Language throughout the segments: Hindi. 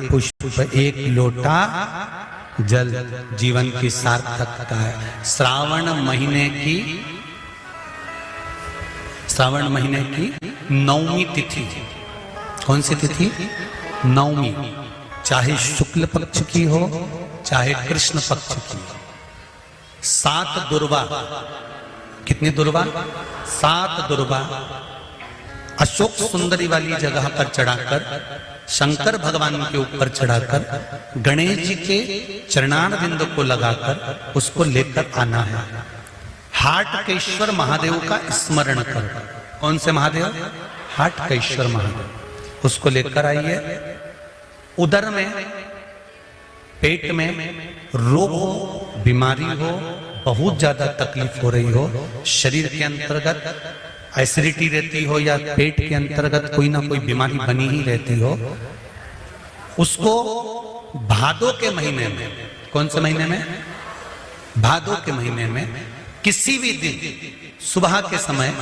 पुष्प एक लोटा जल जीवन की सार्थकता है। श्रावण महीने की नवमी तिथि, कौन सी तिथि? नवमी, चाहे शुक्ल पक्ष की हो चाहे कृष्ण पक्ष की। 7 दुर्वा, कितनी दुर्वा? 7 दुर्वा अशोक सुंदरी वाली जगह पर चढ़ाकर, शंकर भगवान के ऊपर चढ़ाकर, गणेश जी के चरणारविंद को लगाकर उसको लेकर आना है। हाटकेश्वर महादेव का स्मरण कर। कौन से महादेव? हाटकेश्वर महादेव। उसको लेकर आइए। उदर में, पेट में रोग हो, बीमारी हो, बहुत ज्यादा तकलीफ हो रही हो, शरीर के अंतर्गत एसिडिटी रहती हो या पेट के अंतर्गत कोई ना कोई बीमारी बनी ही रहती हो, उसको भादों के महीने में, कौन से महीने में? भादों के महीने में किसी भी दिन सुबह के समय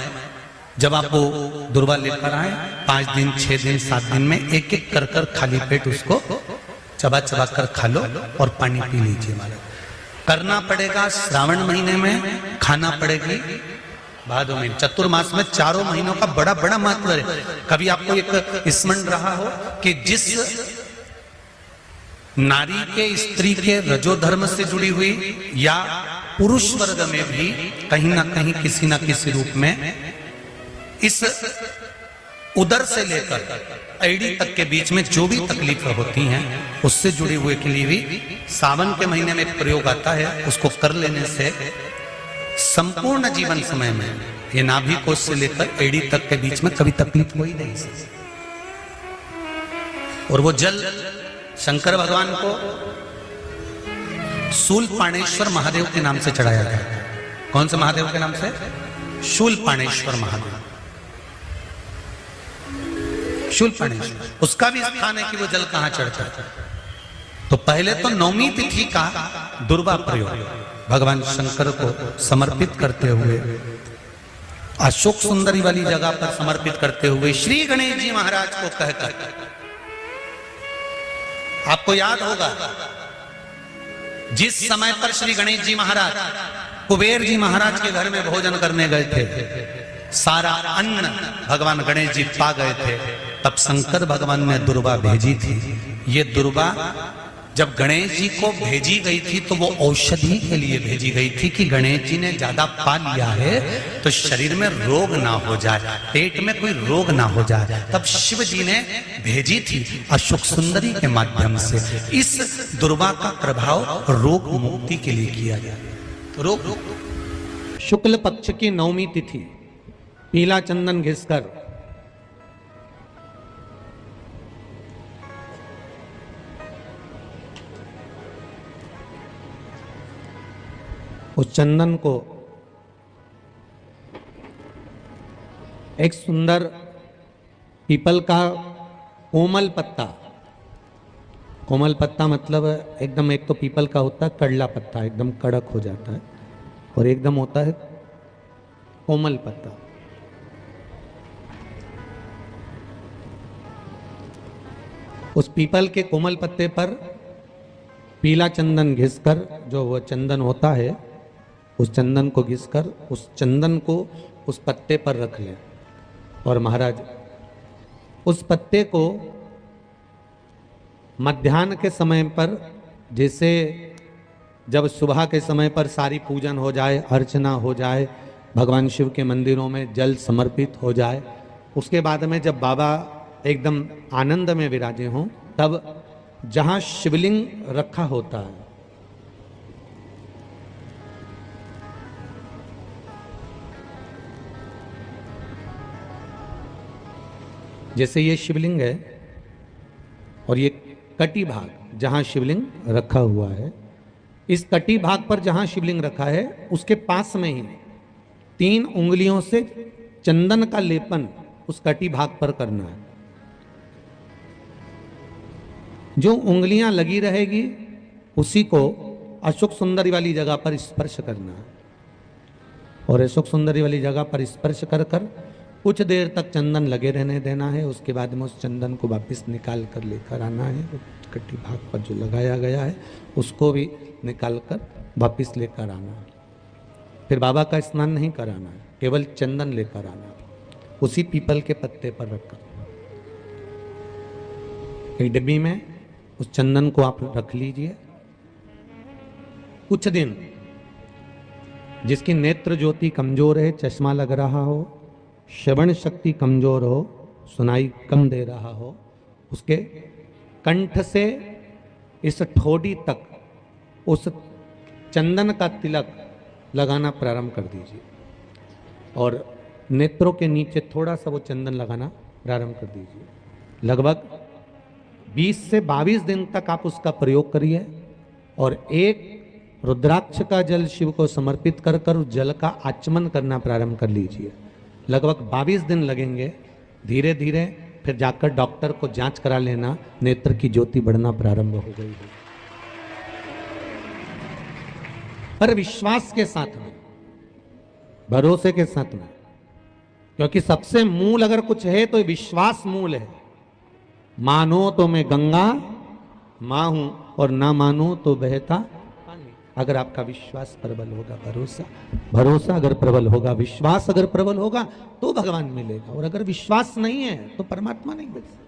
जब आप वो दुर्वा लेकर आए, 5 दिन, 6 दिन, 7 दिन में एक एक कर कर खाली पेट उसको चबा चबा कर खा लो और पानी पी लीजिए। करना पड़ेगा श्रावण महीने में, खाना पड़ेगी भादों में। चतुर्मास में चारों महीनों का बड़ा बड़ा महत्व है। कभी आपको एक स्मरण रहा हो कि जिस नारी के, स्त्री के रजोधर्म से जुड़ी हुई या पुरुष वर्ग में भी कहीं ना कहीं किसी ना किसी रूप में इस उदर से लेकर एड़ी तक के बीच में जो भी तकलीफें होती हैं उससे जुड़े हुए के लिए भी सावन के महीने में प्रयोग आता है। उसको कर लेने से संपूर्ण जीवन समय में ये नाभि कोश से लेकर एड़ी तक के बीच में कभी तकलीफ हो ही नहीं सकती। और वो जल शंकर भगवान को शूलपाणेश्वर महादेव के नाम से चढ़ाया गया। कौन से महादेव के नाम से? शूलपाणेश्वर महादेव। शूलपाणेश्वर, उसका भी स्थान है कि वो जल कहां चढ़ता है। तो पहले तो नवमी तिथि का दुर्वा प्रयोग भगवान शंकर को समर्पित करते हुए, अशोक सुंदरी वाली जगह पर समर्पित करते हुए श्री गणेश जी महाराज को कहकर, आपको याद होगा जिस समय पर श्री गणेश जी महाराज कुबेर जी महाराज के घर में भोजन करने गए थे, सारा अन्न भगवान गणेश जी पा गए थे, तब शंकर भगवान ने दुर्वा भेजी थी। ये दुर्वा जब गणेश जी को भेजी गई थी तो वो औषधि के लिए भेजी गई थी कि गणेश जी ने ज्यादा पा लिया है तो शरीर में रोग ना हो जाए, पेट में कोई रोग ना हो जाए। तब शिव जी ने भेजी थी अशोक सुंदरी के माध्यम से। इस दुर्वा का प्रभाव रोग मुक्ति के लिए किया गया। रोग शुक्ल पक्ष की नवमी तिथि, पीला चंदन घिसकर उस चंदन को एक सुंदर पीपल का कोमल पत्ता, कोमल पत्ता मतलब एकदम, एक तो पीपल का होता है कड़ला पत्ता, एकदम कड़क हो जाता है, और एकदम होता है कोमल पत्ता। उस पीपल के कोमल पत्ते पर पीला चंदन घिसकर, जो वो चंदन होता है, उस चंदन को घिसकर उस चंदन को उस पत्ते पर रख लें। और महाराज उस पत्ते को मध्याह्न के समय पर, जैसे जब सुबह के समय पर सारी पूजन हो जाए, अर्चना हो जाए, भगवान शिव के मंदिरों में जल समर्पित हो जाए, उसके बाद में जब बाबा एकदम आनंद में विराजे हों, तब जहां शिवलिंग रखा होता है, जैसे ये शिवलिंग है और ये कटी भाग जहां शिवलिंग रखा हुआ है, इस कटी भाग पर जहां शिवलिंग रखा है उसके पास में ही 3 उंगलियों से चंदन का लेपन उस कटी भाग पर करना है। जो उंगलियां लगी रहेगी उसी को अशोक सुंदरी वाली जगह पर स्पर्श करना है। और अशोक सुंदरी वाली जगह पर स्पर्श कर कर कुछ देर तक चंदन लगे रहने देना है, उसके बाद में उस चंदन को वापस निकाल कर लेकर आना है। कट्टी भाग पर जो लगाया गया है उसको भी निकाल कर वापस लेकर आना है। फिर बाबा का स्नान नहीं कराना है, केवल चंदन लेकर आना है, उसी पीपल के पत्ते पर रखकर। एक डिब्बी में उस चंदन को आप रख लीजिए। कुछ दिन जिसकी नेत्र ज्योति कमजोर है, चश्मा लग रहा हो, श्रवण शक्ति कमजोर हो, सुनाई कम दे रहा हो, उसके कंठ से इस ठोड़ी तक उस चंदन का तिलक लगाना प्रारंभ कर दीजिए और नेत्रों के नीचे थोड़ा सा वो चंदन लगाना प्रारंभ कर दीजिए। लगभग 20 से 22 दिन तक आप उसका प्रयोग करिए और एक रुद्राक्ष का जल शिव को समर्पित कर कर उस जल का आचमन करना प्रारंभ कर लीजिए। लगभग 22 दिन लगेंगे। धीरे धीरे फिर जाकर डॉक्टर को जांच करा लेना, नेत्र की ज्योति बढ़ना प्रारंभ हो गई है। पर विश्वास के साथ में, भरोसे के साथ में, क्योंकि सबसे मूल अगर कुछ है तो विश्वास मूल है। मानो तो मैं गंगा मां हूं और ना मानो तो बहता पानी। अगर आपका विश्वास प्रबल होगा, भरोसा अगर प्रबल होगा, विश्वास अगर प्रबल होगा तो भगवान मिलेगा, और अगर विश्वास नहीं है तो परमात्मा नहीं मिल सकता।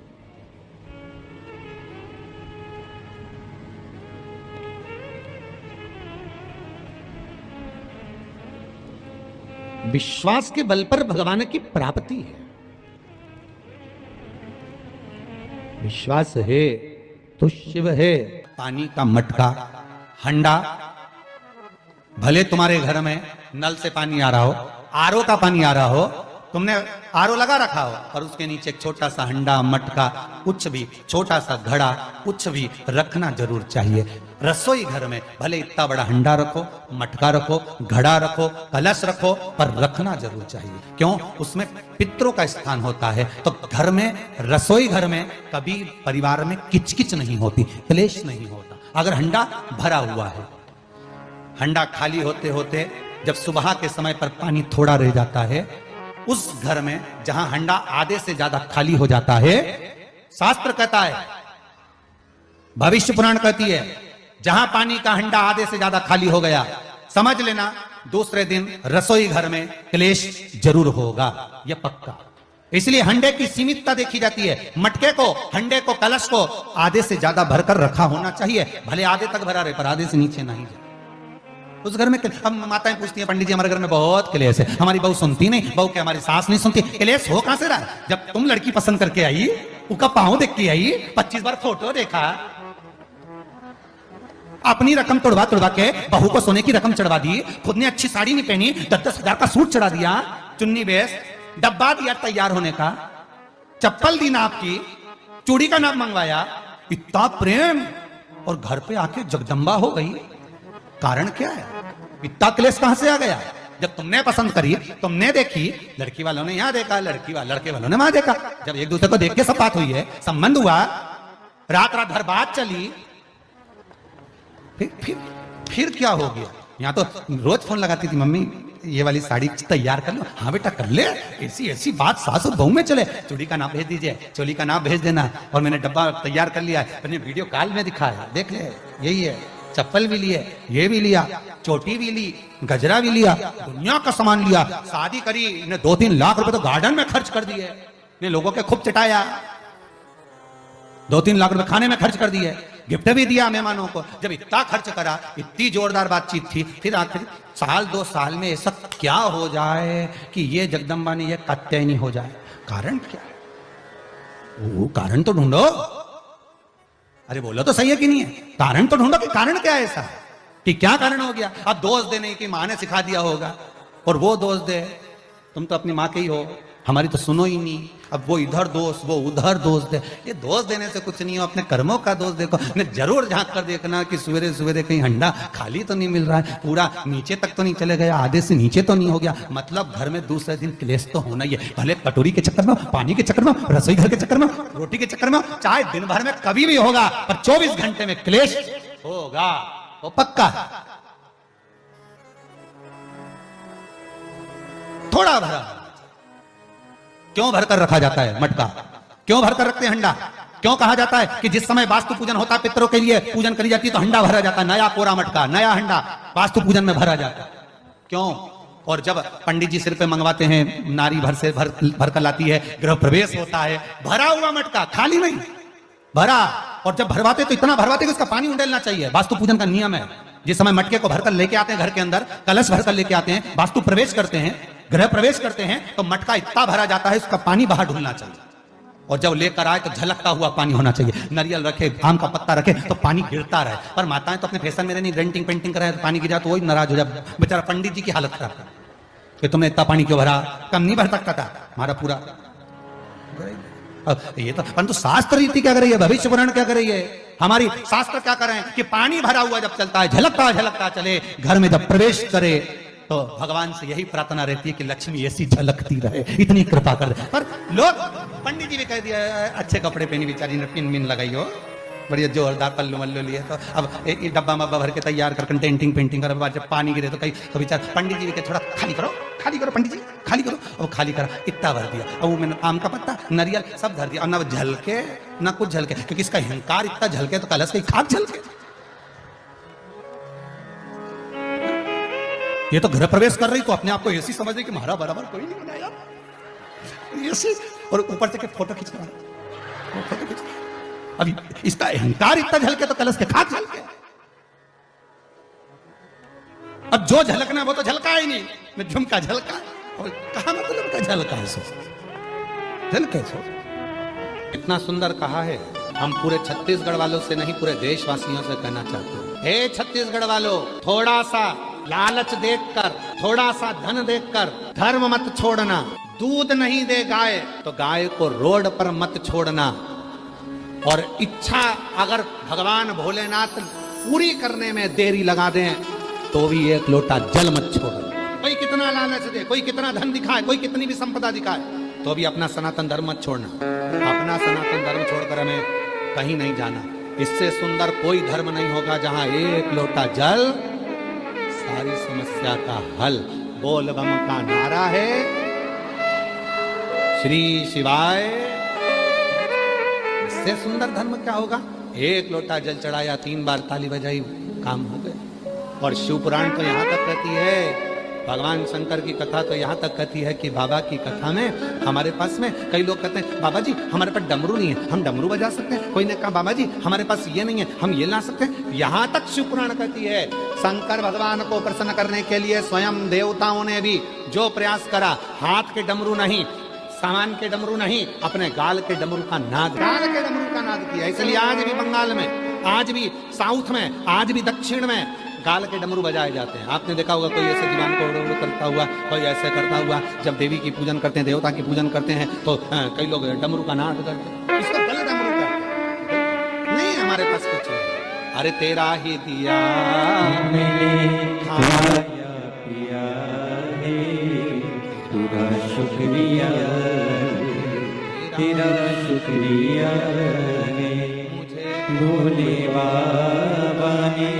विश्वास के बल पर भगवान की प्राप्ति है। विश्वास है तो शिव है। पानी का मटका, हंडा, भले तुम्हारे घर में नल से पानी आ रहा हो, आरओ का पानी आ रहा हो, तुमने आरओ लगा रखा हो और उसके नीचे एक छोटा सा हंडा, मटका, कुछ भी, छोटा सा घड़ा, कुछ भी रखना जरूर चाहिए। रसोई घर में भले इतना बड़ा हंडा रखो, मटका रखो, घड़ा रखो, कलश रखो, पर रखना जरूर चाहिए। क्यों? उसमें पितरों का स्थान होता है। तो घर में, रसोई घर में कभी परिवार में किचकिच नहीं होती, क्लेश नहीं होता। अगर हंडा भरा हुआ है, हंडा खाली होते होते जब सुबह के समय पर पानी थोड़ा रह जाता है, उस घर में जहां हंडा आधे से ज्यादा खाली हो जाता है, शास्त्र कहता है, भविष्य पुराण कहती है, जहां पानी का हंडा आधे से ज्यादा खाली हो गया, समझ लेना दूसरे दिन रसोई घर में क्लेश जरूर होगा, यह पक्का। इसलिए हंडे की सीमितता देखी जाती है। मटके को, हंडे को, कलश को आधे से ज्यादा भरकर रखा होना चाहिए। भले आधे तक भरा रहे पर आधे से नीचे नहीं जाए। उस घर में हम माताएं पूछती हैं, पंडित जी हमारे घर में बहुत क्लेश है, हमारी बहू सुनती नहीं, बहू के हमारी सास नहीं सुनती। क्लेश हो कहां से रहा? जब तुम लड़की पसंद करके आई, उसका पांव देख के आई, 25 बार फोटो देखा, अपनी रकम तोड़वा तोड़वा के बहू को सोने की रकम चढ़वा दी, खुद ने अच्छी साड़ी नहीं पहनी, 10-10 हजार का सूट चढ़ा दिया, चुन्नी बेस, डब्बा दिया तैयार होने का, चप्पल दी नाप की, चूड़ी का नाप मंगवाया, इतना प्रेम, और घर पे आके जगदम्बा हो गई। कारण क्या है? इतना क्लेश कहां से आ गया? जब तुमने पसंद करी, तुमने देखी, लड़की वालों ने यहां देखा, लड़के वालों ने वहां देखा, जब एक दूसरे को देख के सब बात हुई है, संबंध हुआ, रात रात भर बात चली, फिर क्या हो गया? यहाँ तो रोज फोन लगाती थी, मम्मी ये वाली साड़ी तैयार कर लो। हाँ बेटा कर ले, ऐसी ऐसी बात सास और बहू में चले। चूड़ी का नाम भेज दीजिए, चोली का नाम भेज देना, और मैंने डब्बा तैयार कर लिया है, मैंने वीडियो कॉल में दिखाया, देख ले, यही है। चप्पल भी लिए, ये भी लिया, चोटी भी ली, गजरा भी लिया, दुनिया का सामान लिया, शादी करी, इन्हें 2-3 लाख रुपए तो गार्डन में खर्च कर दिए, ने लोगों के खूब चटाया, 2-3 लाख रुपए खाने में खर्च कर दिए, गिफ्ट भी दिया मेहमानों को। जब इतना खर्च करा, इतनी जोरदार बातचीत थी, फिर आखिर 1-2 साल में ऐसा क्या हो जाए कि ये जगदम्बा ने ये कात्यायनी हो जाए? कारण क्या? वो कारण तो ढूंढो। अरे बोलो तो सही है कि नहीं है? कारण तो ढूंढो कि कारण क्या है ऐसा, कि क्या कारण हो गया? अब दोष देने की माँ ने सिखा दिया होगा, और वो दोष दे, तुम तो अपनी माँ के ही हो, हमारी तो सुनो ही नहीं। अब वो इधर दोष, वो उधर दोष दे। ये दोष देने से कुछ नहीं हो, अपने कर्मों का दोष देखो। ने जरूर झांक कर देखना कि सवेरे सवेरे कहीं हंडा खाली तो नहीं मिल रहा है, पूरा नीचे तक तो नहीं चले गया, आधे से नीचे तो नहीं हो गया। मतलब घर में दूसरे दिन क्लेश तो होना ही है, भले कटोरी के चक्कर में, पानी के चक्कर में, रसोई घर के चक्कर में, रोटी के चक्कर में, चाहे दिन भर में कभी भी होगा, पर 24 घंटे में क्लेश होगा, वो पक्का है। थोड़ा भरा क्यों भरकर रखा जाता है मटका? क्यों भरकर रखते हैं हंडा? क्यों कहा जाता है कि जिस समय वास्तु पूजन होता है, पितरों के लिए पूजन करी जाती है, तो हंडा भरा जाता है, नया कोरा मटका, नया हंडा वास्तु पूजन में भरा जाता है। क्यों? और जब पंडित जी सिर पे मंगवाते हैं, नारी भर कर लाती है, गृह प्रवेश होता है, भरा हुआ मटका, खाली नहीं, भरा। और जब भरवाते तो इतना भरवाते कि उसका पानी उंडेलना चाहिए। वास्तु पूजन का नियम है, जिस समय मटके को भरकर लेके आते हैं घर के अंदर, कलश भरकर लेके आते हैं, वास्तु प्रवेश करते हैं, गृह प्रवेश करते हैं, तो मटका इतना भरा जाता है, उसका पानी बाहर ढुलना चाहिए। और जब लेकर आए तो झलकता हुआ पानी होना चाहिए। नारियल रखे, आम का पत्ता रखे तो पानी गिरता रहे। पर माताएं तो अपने फैशन में नहीं, डेंटिंग पेंटिंग कराए तो पानी गिरा तो वही नाराज हो जाए। बेचारा पंडित जी की हालत खराब है कि तुमने इतना पानी क्यों भरा, कम नहीं भर सकता था हमारा पूरा। ये तो परंतु शास्त्र रीति क्या कर रही है, भविष्य पुराण क्या कर रही है, हमारी शास्त्र क्या कर रहे हैं कि पानी भरा हुआ जब चलता है, झलकता झलकता चले, घर में जब प्रवेश करे तो भगवान से यही प्रार्थना रहती है कि लक्ष्मी ऐसी झलकती रहे, इतनी कृपा कर दे। पर लोग, पंडित जी भी कह दिया अच्छे कपड़े पहनी बेचारी ने, पिन मिन लगाई हो, बढ़िया जोरदार पल्लू मल्लू लिए, तो अब डब्बा मब्बा भर के तैयार कर, डेंटिंग पेंटिंग कर, बाद जब पानी गिरे तो कहीं तो बेचारा पंडित जी भी थोड़ा खाली करो पंडित जी, खाली करो। और खाली करा, इतना भर दिया, अब वो मैंने आम का पत्ता, नारियल सब धर दिया, और ना झलके ना कुछ झलके, क्योंकि इसका अहंकार इतना झलके तो कलश की खाक झलके। ये तो गृह प्रवेश कर रही तो अपने आप को ऐसी समझ रही कि हमारा बराबर कोई नहीं बनाया ऐसी, और ऊपर से फोटो खींच रहा। अभी इसका अहंकार इतना झलके तो कलश के खाक झलके। अब जो झलकना वो तो झलका ही नहीं, मैं झुमका झलका, और कहा मतलब का झलका है, झलके सो। इतना सुंदर कहा है, हम पूरे छत्तीसगढ़ वालों से नहीं, पूरे देशवासियों से कहना चाहते हैं, हे छत्तीसगढ़ वालों, थोड़ा सा लालच देखकर, थोड़ा सा धन देखकर धर्म मत छोड़ना। दूध नहीं दे गाय तो गाय को रोड पर मत छोड़ना। और इच्छा अगर भगवान भोलेनाथ पूरी करने में देरी लगा दें तो भी एक लोटा जल मत छोड़ना। कोई कितना लालच दे, कोई कितना धन दिखाए, कोई कितनी भी संपदा दिखाए, तो भी अपना सनातन धर्म मत छोड़ना। अपना सनातन धर्म छोड़कर हमें कहीं नहीं जाना। इससे सुंदर कोई धर्म नहीं होगा जहां एक लोटा जल सारी समस्या का हल। बोल बम का नारा है, श्री शिवाय। इससे सुंदर धर्म क्या होगा? एक लोटा जल चढ़ाया, 3 बार ताली बजाई, काम हो गए। और शिव पुराण तो यहाँ तक कहती है, भगवान शंकर की कथा तो यहाँ तक कहती है कि बाबा की कथा में, हमारे पास में कई लोग कहते हैं बाबा जी हमारे पास डमरू नहीं है, हम डमरू बजा सकते हैं। कोई ने कहा बाबा जी हमारे पास ये नहीं है, हम ये ला सकते हैं। यहाँ तक शिव पुराण कहती है, शंकर भगवान को प्रसन्न करने के लिए स्वयं देवताओं ने भी जो प्रयास करा, हाथ के डमरू नहीं, सामान के डमरू नहीं, अपने गाल के डमरू का नाद, गाल के डमरू का नाद किया। इसलिए आज भी बंगाल में, आज भी साउथ में, आज भी दक्षिण में गाल के डमरू बजाए जाते हैं। आपने देखा होगा कोई ऐसे दीवान को उड़ करता हुआ, कोई ऐसे करता हुआ। जब देवी की पूजन करते हैं, देवता की पूजन करते हैं, तो कई लोग डमरू का नाद करते हैं। इसको गल डमरू करते हैं। नहीं, हमारे पास कुछ नहीं। अरे तेरा ही दिया तेरा शुक्रिया, तेरा शुक्रिया भोले बाबा ने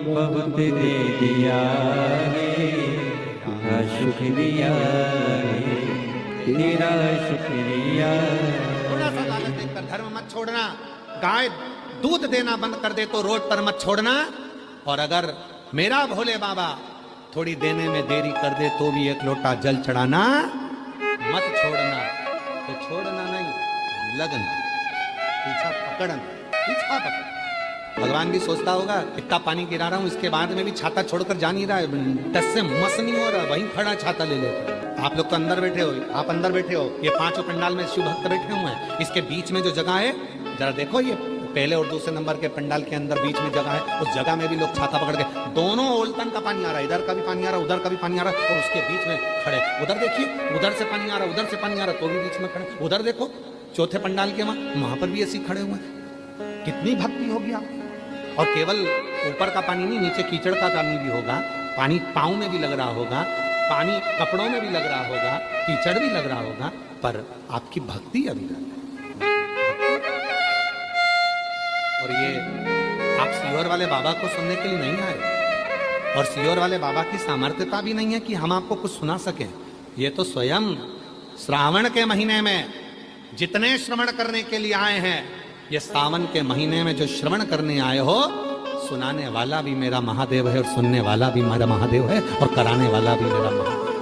बहुत दे दिया है। तेरा शुक्रिया, तेरा शुक्रिया। थोड़ा सा लालच देखकर धर्म मत छोड़ना। गाय दूध देना बंद कर दे तो रोड पर मत छोड़ना। और अगर मेरा भोले बाबा थोड़ी देने में देरी कर दे तो भी एक लोटा जल चढ़ाना मत छोड़ना। तो छोड़ना नहीं, लगन, पीछा पकड़ना, पीछा पकड़। भगवान भी सोचता होगा इतना पानी गिरा रहा हूं, इसके बाद में भी छाता छोड़कर जा नहीं रहा है, टस से मस नहीं हो रहा, वहीं खड़ा छाता ले लेता। आप लोग तो अंदर बैठे हो, आप अंदर बैठे हो, ये 5 पंडाल में शिव भक्त बैठे हुए हैं। इसके बीच में जो जगह है, जरा देखो, ये पहले और दूसरे नंबर के पंडाल के अंदर बीच में जगह है, उस जगह में भी लोग छाता पकड़ के, दोनों ओलतन का पानी आ रहा है, इधर का भी पानी आ रहा है, उधर का भी पानी आ रहा है, और उसके बीच में खड़े। उधर देखिए, उधर से पानी आ रहा है, उधर से पानी आ रहा है, तो भी बीच में खड़े। उधर देखो, चौथे पंडाल के वहां पर भी ऐसे खड़े हुए हैं। कितनी भक्ति होगी आप। और केवल ऊपर का पानी नहीं, नीचे कीचड़ का पानी भी होगा, पानी पाँव में भी लग रहा होगा, पानी कपड़ों में भी लग रहा होगा, कीचड़ भी लग रहा होगा, पर आपकी भक्ति अभी है। और ये आप सीहोर वाले बाबा को सुनने के लिए नहीं आए, और सीहोर वाले बाबा की सामर्थ्यता भी नहीं है कि हम आपको कुछ सुना सकें। ये तो स्वयं श्रावण के महीने में जितने श्रवण करने के लिए आए हैं, ये सावन के महीने में जो श्रवण करने आए हो, सुनाने वाला भी मेरा महादेव है और सुनने वाला भी मेरा महादेव है और कराने वाला भी मेरा महादेव है,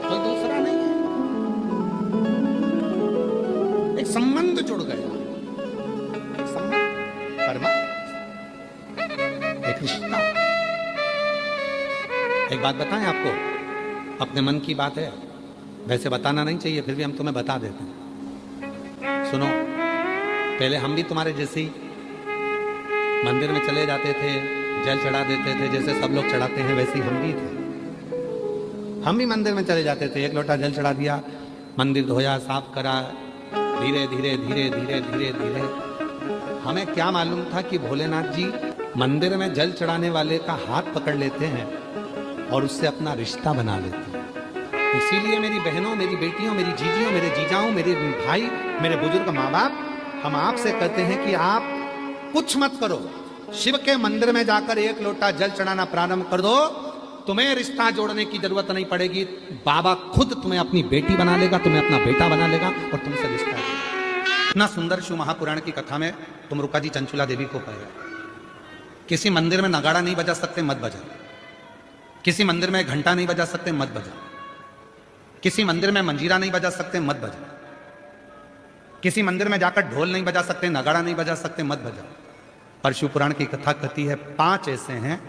कोई दूसरा नहीं है। एक संबंध जुड़ गया, एक संबंध, कर्म, एक रिश्ता। एक बात बताएं आपको, अपने मन की बात है, वैसे बताना नहीं चाहिए, फिर भी हम तुम्हें बता देते हैं। सुनो, पहले हम भी तुम्हारे जैसे ही मंदिर में चले जाते थे, जल चढ़ा देते थे, जैसे सब लोग चढ़ाते हैं वैसे ही हम भी थे। हम भी मंदिर में चले जाते थे, एक लोटा जल चढ़ा दिया, मंदिर धोया, साफ करा, धीरे धीरे धीरे धीरे धीरे धीरे। हमें क्या मालूम था कि भोलेनाथ जी मंदिर में जल चढ़ाने वाले का हाथ पकड़ लेते हैं और उससे अपना रिश्ता बना लेते हैं। इसीलिए मेरी बहनों, मेरी बेटियों, मेरी जीजियों, मेरे जीजाओं, मेरे भाई, मेरे बुजुर्ग माँ बाप, हम आपसे कहते हैं कि आप कुछ मत करो, शिव के मंदिर में जाकर एक लोटा जल चढ़ाना प्रारंभ कर दो, तुम्हें रिश्ता जोड़ने की जरूरत नहीं पड़ेगी। बाबा खुद तुम्हें अपनी बेटी बना लेगा, तुम्हें अपना बेटा बना लेगा और तुमसे रिश्ता जोड़ेगा। इतना सुंदर शिव महापुराण की कथा में तुम रुका जी चंचुला देवी को पाएगा। किसी मंदिर में नगाड़ा नहीं बजा सकते, मत बजा। किसी मंदिर में घंटा नहीं बजा सकते, मत बजा। किसी मंदिर में मंजीरा नहीं बजा सकते, मत बजा। किसी मंदिर में जाकर ढोल नहीं बजा सकते, नगाड़ा नहीं बजा सकते, मत बजा। पर शिव पुराण की कथा कहती है 5 ऐसे हैं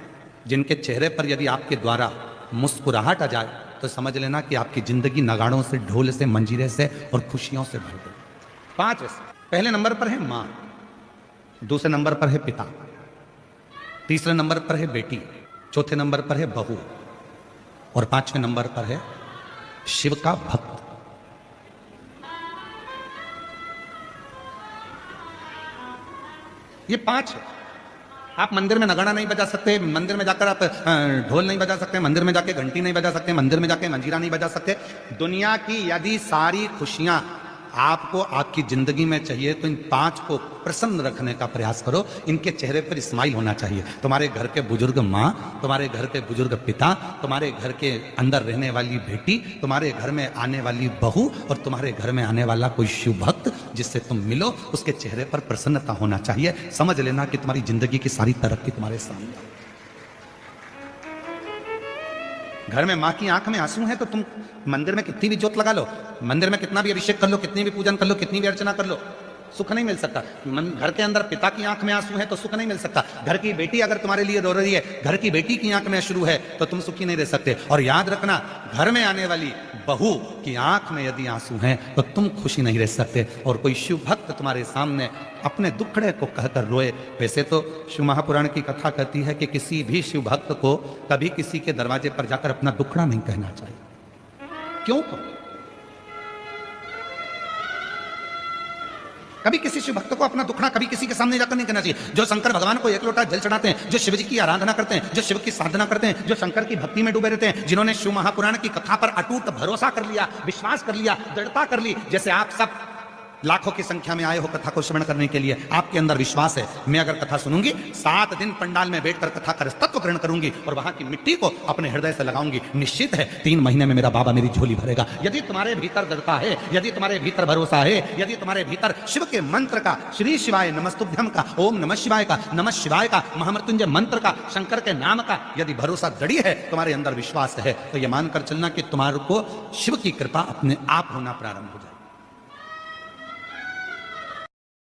जिनके चेहरे पर यदि आपके द्वारा मुस्कुराहट आ जाए तो समझ लेना कि आपकी जिंदगी नगाड़ों से, ढोल से, मंजीरे से और खुशियों से भर गई। 5 ऐसे। पहले नंबर पर है मां, दूसरे नंबर पर है पिता, तीसरे नंबर पर है बेटी, चौथे नंबर पर है बहू और 5वें नंबर पर है शिव का भक्त। ये 5 है। आप मंदिर में नगाड़ा नहीं बजा सकते, मंदिर में जाकर आप ढोल नहीं बजा सकते, मंदिर में जाके घंटी नहीं बजा सकते, मंदिर में जाके मंजीरा नहीं बजा सकते। दुनिया की यदि सारी खुशियां आपको आपकी जिंदगी में चाहिए तो इन 5 को प्रसन्न रखने का प्रयास करो। इनके चेहरे पर स्माइल होना चाहिए। तुम्हारे घर के बुजुर्ग माँ, तुम्हारे घर के बुजुर्ग पिता, तुम्हारे घर के अंदर रहने वाली बेटी, तुम्हारे घर में आने वाली बहू और तुम्हारे घर में आने वाला कोई शिव भक्त जिससे तुम मिलो, उसके चेहरे पर प्रसन्नता होना चाहिए। समझ लेना कि तुम्हारी जिंदगी की सारी तरक्की तुम्हारे सामने। घर में माँ की आंख में आंसू है तो तुम मंदिर में कितनी भी जोत लगा लो, मंदिर में कितना भी अभिषेक कर लो, कितनी भी पूजन कर लो, कितनी भी अर्चना कर लो, सुख नहीं मिल सकता। घर के अंदर पिता की आंख में आंसू है तो सुख नहीं मिल सकता। घर की बेटी अगर तुम्हारे लिए रो रही है, घर की बेटी की आंख में अश्रु है तो तुम सुखी नहीं रह सकते। और याद रखना, घर में आने वाली बहू की आंख में यदि आंसू हैं तो तुम खुशी नहीं रह सकते। और कोई शिव भक्त तुम्हारे सामने अपने दुखड़े को कहकर रोए। वैसे तो शिव महापुराण की कथा कहती है कि किसी भी शिव भक्त को कभी किसी के दरवाजे पर जाकर अपना दुखड़ा नहीं कहना चाहिए। क्यों? कभी किसी शिव भक्त को अपना दुखड़ा कभी किसी के सामने जाकर नहीं कहना चाहिए। जो शंकर भगवान को एक लोटा जल चढ़ाते हैं, जो शिव जी की आराधना करते हैं, जो शिव की साधना करते हैं, जो शंकर की भक्ति में डूबे रहते हैं, जिन्होंने शिव महापुराण की कथा पर अटूट भरोसा कर लिया, विश्वास कर लिया, दृढ़ता कर ली, जैसे आप सब लाखों की संख्या में आए हो कथा को श्रवण करने के लिए, आपके अंदर विश्वास है मैं अगर कथा सुनूंगी 7 दिन पंडाल में बैठकर कथा का तत्व ग्रहण करूंगी और वहां की मिट्टी को अपने हृदय से लगाऊंगी, निश्चित है 3 महीने में मेरा बाबा मेरी झोली भरेगा। यदि तुम्हारे भीतर दृढ़ता है, यदि तुम्हारे भीतर भरोसा है, यदि तुम्हारे भीतर शिव के मंत्र का, श्री शिवाय नमस्तुभ्यम का, ओम नमः शिवाय का, नमः शिवाय का, महामृत्युंजय मंत्र का, शंकर के नाम का यदि भरोसा दृढ़ है, तुम्हारे अंदर विश्वास है, तो यह मानकर चलना कि तुम्हारे को शिव की कृपा अपने आप होना प्रारंभ हो जाए।